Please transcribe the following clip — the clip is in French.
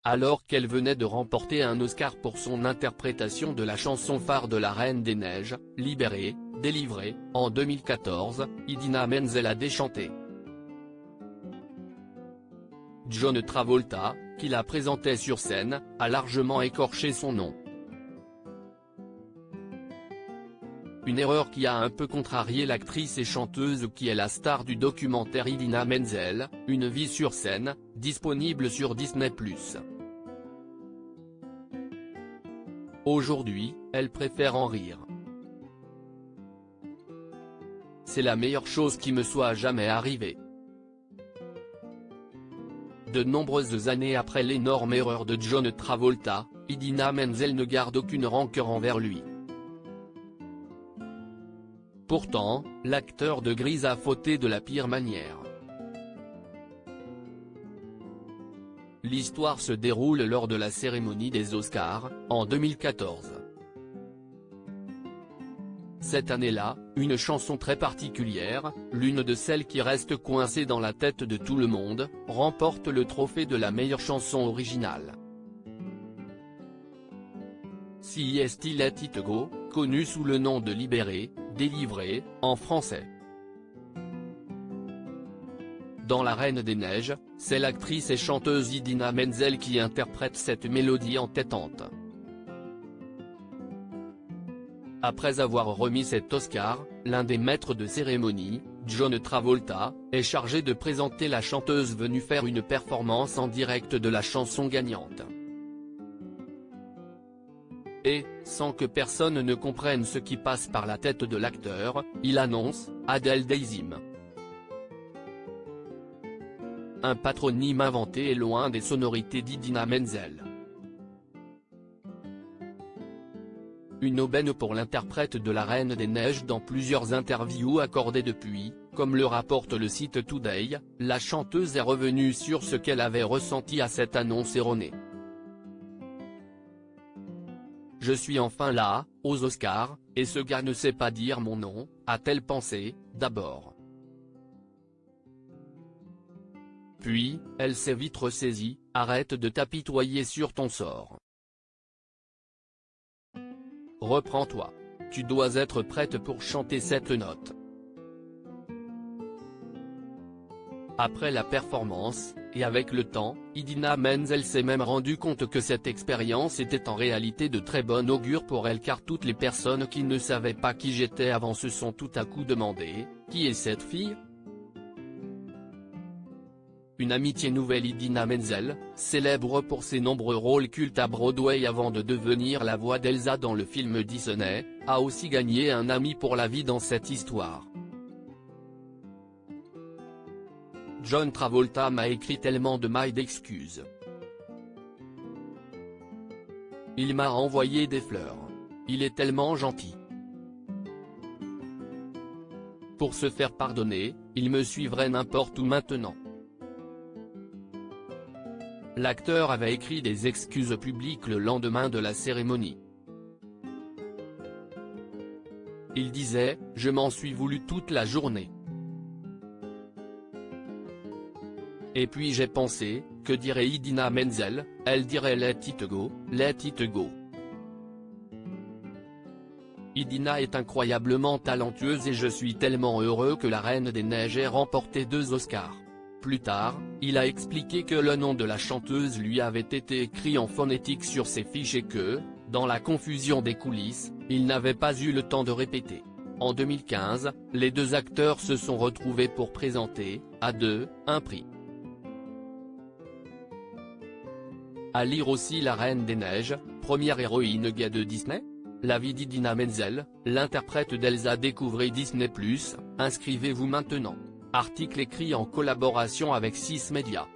Alors qu'elle venait de remporter un Oscar pour son interprétation de la chanson phare de La Reine des Neiges, Libérée, délivrée, en 2014, Idina Menzel a déchanté. John Travolta, qui la présentait sur scène, a largement écorché son nom. Une erreur qui a un peu contrarié l'actrice et chanteuse qui est la star du documentaire Idina Menzel, Une vie sur scène, disponible sur Disney+. Aujourd'hui, elle préfère en rire. C'est la meilleure chose qui me soit jamais arrivée. De nombreuses années après l'énorme erreur de John Travolta, Idina Menzel ne garde aucune rancœur envers lui. Pourtant, l'acteur de Grease a fauté de la pire manière. L'histoire se déroule lors de la cérémonie des Oscars, en 2014. Cette année-là, une chanson très particulière, l'une de celles qui reste coincée dans la tête de tout le monde, remporte le trophée de la meilleure chanson originale. Si est Let It Go, connu sous le nom de Libérée, délivrée, en français. Dans La Reine des Neiges, c'est l'actrice et chanteuse Idina Menzel qui interprète cette mélodie entêtante. Après avoir remis cet Oscar, l'un des maîtres de cérémonie, John Travolta, est chargé de présenter la chanteuse venue faire une performance en direct de la chanson gagnante. Et, sans que personne ne comprenne ce qui passe par la tête de l'acteur, il annonce « Adele Dazeem ». Un patronyme inventé et loin des sonorités d'Idina Menzel. Une aubaine pour l'interprète de La Reine des Neiges. Dans plusieurs interviews accordées depuis, comme le rapporte le site Today, la chanteuse est revenue sur ce qu'elle avait ressenti à cette annonce erronée. Je suis enfin là, aux Oscars, et ce gars ne sait pas dire mon nom, a-t-elle pensé, d'abord. Puis, elle s'est vite ressaisie, arrête de t'apitoyer sur ton sort. Reprends-toi. Tu dois être prête pour chanter cette note. Après la performance, et avec le temps, Idina Menzel s'est même rendu compte que cette expérience était en réalité de très bon augure pour elle, car toutes les personnes qui ne savaient pas qui j'étais avant se sont tout à coup demandé « Qui est cette fille ?» Une amitié nouvelle. Idina Menzel, célèbre pour ses nombreux rôles cultes à Broadway avant de devenir la voix d'Elsa dans le film Disney, a aussi gagné un ami pour la vie dans cette histoire. John Travolta m'a écrit tellement de mails d'excuses. Il m'a envoyé des fleurs. Il est tellement gentil. Pour se faire pardonner, il me suivrait n'importe où maintenant. L'acteur avait écrit des excuses publiques le lendemain de la cérémonie. Il disait « Je m'en suis voulu toute la journée. Et puis j'ai pensé, que dirait Idina Menzel, elle dirait Let it go, let it go. » Idina est incroyablement talentueuse et je suis tellement heureux que La Reine des Neiges ait remporté 2 Oscars. Plus tard, il a expliqué que le nom de la chanteuse lui avait été écrit en phonétique sur ses fiches et que, dans la confusion des coulisses, il n'avait pas eu le temps de répéter. En 2015, les 2 acteurs se sont retrouvés pour présenter, à 2, un prix. À lire aussi La Reine des Neiges, première héroïne gay de Disney. La vie d'Idina Menzel, l'interprète d'Elsa. Découvrez Disney+, inscrivez-vous maintenant. Article écrit en collaboration avec 6 Médias.